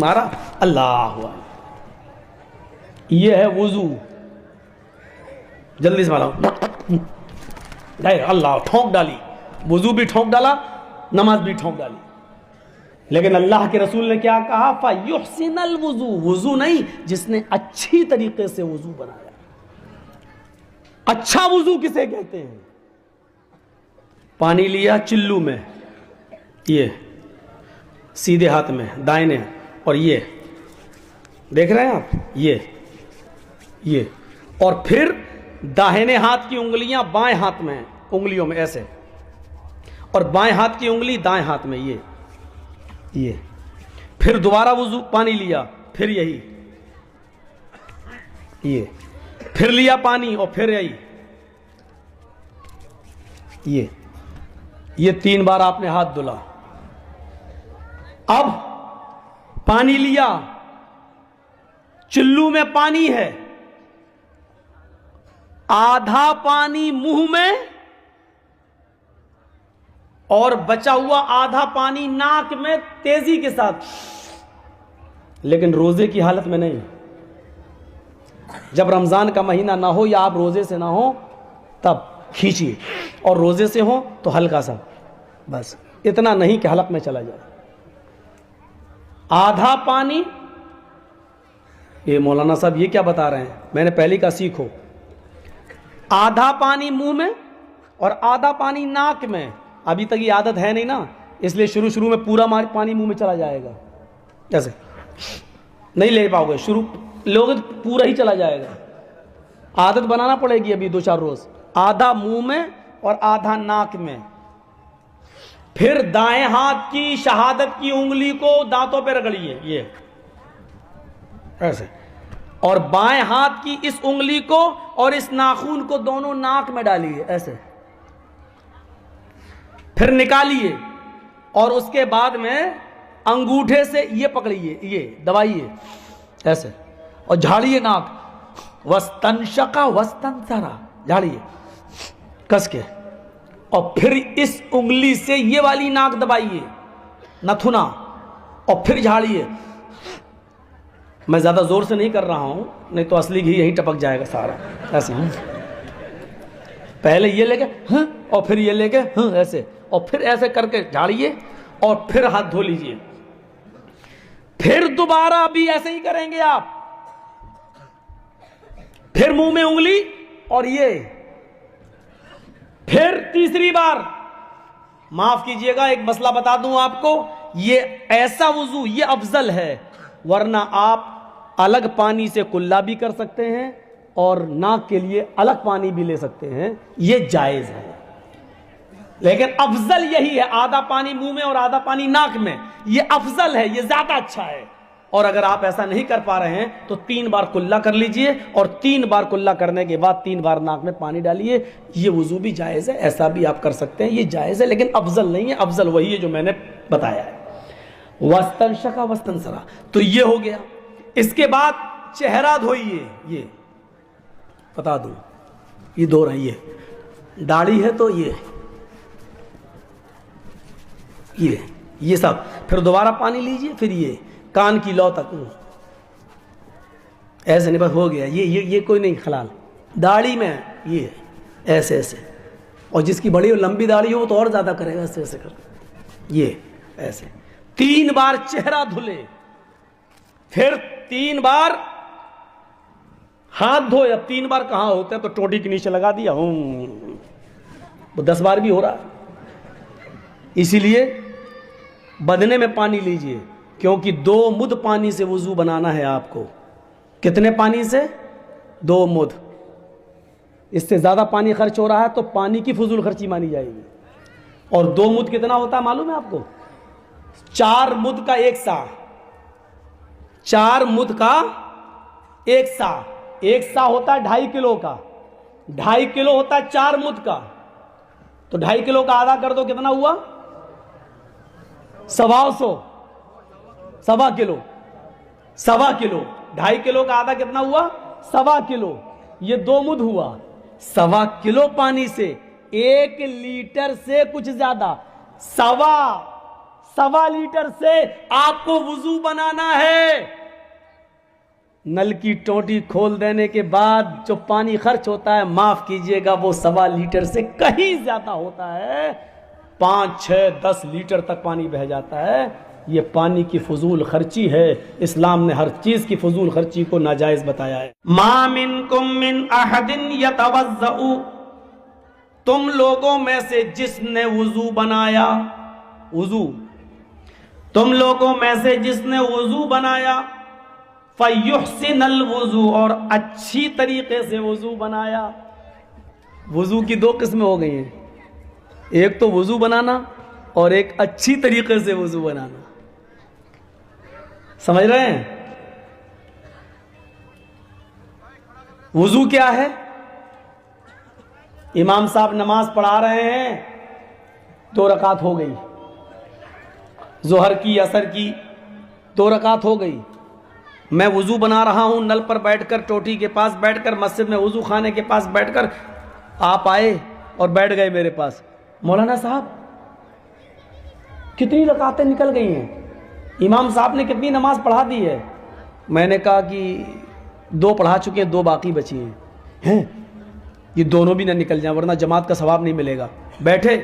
मारा, अल्लाह, ये है वुजू। जल्दी से मारा, अल्लाह, ठोंक डाली, वुजू भी ठोंक डाला, नमाज भी ठोंक डाली। लेकिन अल्लाह के रसूल ने क्या कहा? फयुहसिनल वुजू, वुजू नहीं, जिसने अच्छी तरीके से वुजू बनाया। अच्छा वुजू किसे कहते हैं? पानी लिया चिल्लू में, ये सीधे हाथ में दाहिने, और ये देख रहे हैं आप, ये और फिर दाहिने हाथ की उंगलियां बाएं हाथ में, उंगलियों में ऐसे, और बाएं हाथ की उंगली दाएं हाथ में, ये फिर दोबारा वुजू, पानी लिया, फिर यही, ये फिर लिया पानी, और फिर यही, ये 3 बार आपने हाथ धुला। अब पानी लिया, चिल्लू में पानी है, आधा पानी मुंह में और बचा हुआ आधा पानी नाक में तेजी के साथ, लेकिन रोजे की हालत में नहीं। जब रमजान का महीना ना हो या आप रोजे से ना हो तब खींचिए, और रोजे से हो तो हल्का सा, बस इतना नहीं कि हलक में चला जाए। आधा पानी, ये मौलाना साहब ये क्या बता रहे हैं? मैंने पहले का सीखो, आधा पानी मुंह में और आधा पानी नाक में। अभी तक ये आदत है नहीं ना, इसलिए शुरू में पूरा पानी मुंह में चला जाएगा, ऐसे नहीं ले पाओगे, शुरू लोगे तो पूरा ही चला जाएगा। आदत बनाना पड़ेगी अभी 2-4 रोज। आधा मुंह में और आधा नाक में। फिर दाएं हाथ की शहादत की उंगली को दांतों पे रगड़िए, ये ऐसे, और बाएं हाथ की इस उंगली को और इस नाखून को दोनों नाक में डालिए, ऐसे, फिर निकालिए, और उसके बाद में अंगूठे से ये पकड़िए, ये दबाइए ऐसे, और झाड़िए नाक, वस्तनशका वस्तनसरा, झाड़िए कस के, और फिर इस उंगली से ये वाली नाक दबाइए, नथुना, और फिर झाड़िए। मैं ज्यादा जोर से नहीं कर रहा हूं, नहीं तो असली घी यहीं टपक जाएगा सारा, ऐसे। पहले ये लेके और फिर ये लेके ऐसे, और फिर ऐसे करके झाड़िए, और फिर हाथ धो लीजिए। फिर दोबारा भी ऐसे ही करेंगे आप, फिर मुंह में उंगली और ये, फिर तीसरी बार। माफ कीजिएगा, एक मसला बता दूं आपको, ये ऐसा वुजू ये अफजल है, वरना आप अलग पानी से कुल्ला भी कर सकते हैं और नाक के लिए अलग पानी भी ले सकते हैं, ये जायज है। लेकिन अफजल यही है, आधा पानी मुंह में और आधा पानी नाक में, ये अफजल है, ये ज्यादा अच्छा है। और अगर आप ऐसा नहीं कर पा रहे हैं तो 3 बार कुल्ला कर लीजिए, और 3 बार कुल्ला करने के बाद 3 बार नाक में पानी डालिए। ये वुजू भी जायज है, ऐसा भी आप कर सकते हैं, ये जायज है, लेकिन अफजल नहीं है। अफजल वही है जो मैंने बताया है, वस्तनशका वस्तनसरा। तो ये हो गया। इसके बाद चेहरा धोइए, ये बता दूं, ये धो रही है, दाढ़ी है तो ये सब, फिर दोबारा पानी लीजिए, फिर ये कान की लौ तक, ऐसे नहीं, बस हो गया। ये कोई नहीं खलाल, दाढ़ी में ये ऐसे ऐसे, और जिसकी बड़ी और लंबी दाढ़ी हो वो तो और ज्यादा करेगा, ऐसे ऐसे कर, ये ऐसे 3 बार चेहरा धुले, फिर 3 बार हाथ धोए। अब 3 बार कहां होते हैं, तो टोटी के नीचे लगा दिया, वो 10 बार भी हो रहा है। इसीलिए बदने में पानी लीजिए, क्योंकि 2 मुद पानी से वुजू बनाना है आपको। कितने पानी से? 2 मुद। इससे ज्यादा पानी खर्च हो रहा है तो पानी की फजूल खर्ची मानी जाएगी। और 2 मुद कितना होता है मालूम है आपको? 4 मुद का 1 सा, 4 मुद का 1 सा, 1 सा होता है 2.5 किलो का, 2.5 किलो होता है 4 मुद का, तो 2.5 किलो का आधा कर दो, कितना हुआ? 125, 1.25 किलो, 1.25 किलो, 2.5 किलो का आधा कितना हुआ? 1.25 किलो, ये 2 मुद हुआ। 1.25 किलो पानी से 1 लीटर से कुछ ज्यादा, 1.25 लीटर से आपको वुजू बनाना है। नल की टोटी खोल देने के बाद जो पानी खर्च होता है, माफ कीजिएगा, वो 1.25 लीटर से कहीं ज्यादा होता है। 5, 6, 10 लीटर तक पानी बह जाता है। ये पानी की फजूल खर्ची है। इस्लाम ने हर चीज की फजूल खर्ची को नाजायज बताया है। मा मिनकुम मिन अहदिन यतवज़्ज़उ, तुम लोगों में से जिसने वुजू बनाया, वुजू, तुम लोगों में से जिसने वुजू बनाया, फयुहसिनल वुजू, और अच्छी तरीके से वुजू बनाया। वुजू की 2 किस्में हो गई हैं, एक तो वुजू बनाना और एक अच्छी तरीके से वुजू बनाना। समझ रहे हैं? वुजू क्या है? इमाम साहब नमाज पढ़ा रहे हैं, 2 रकात हो गई, जोहर की असर की 2 रकात हो गई। मैं वुजू बना रहा हूं, नल पर बैठकर, टोटी के पास बैठकर, मस्जिद में वुजू खाने के पास बैठकर आप आए और बैठ गए मेरे पास। मौलाना साहब कितनी रकातें निकल गई हैं, इमाम साहब ने कितनी नमाज पढ़ा दी है? मैंने कहा कि 2 पढ़ा चुके हैं, 2 बाकी बची हैं। ये दोनों भी ना निकल जाए वरना जमात का सवाब नहीं मिलेगा। बैठे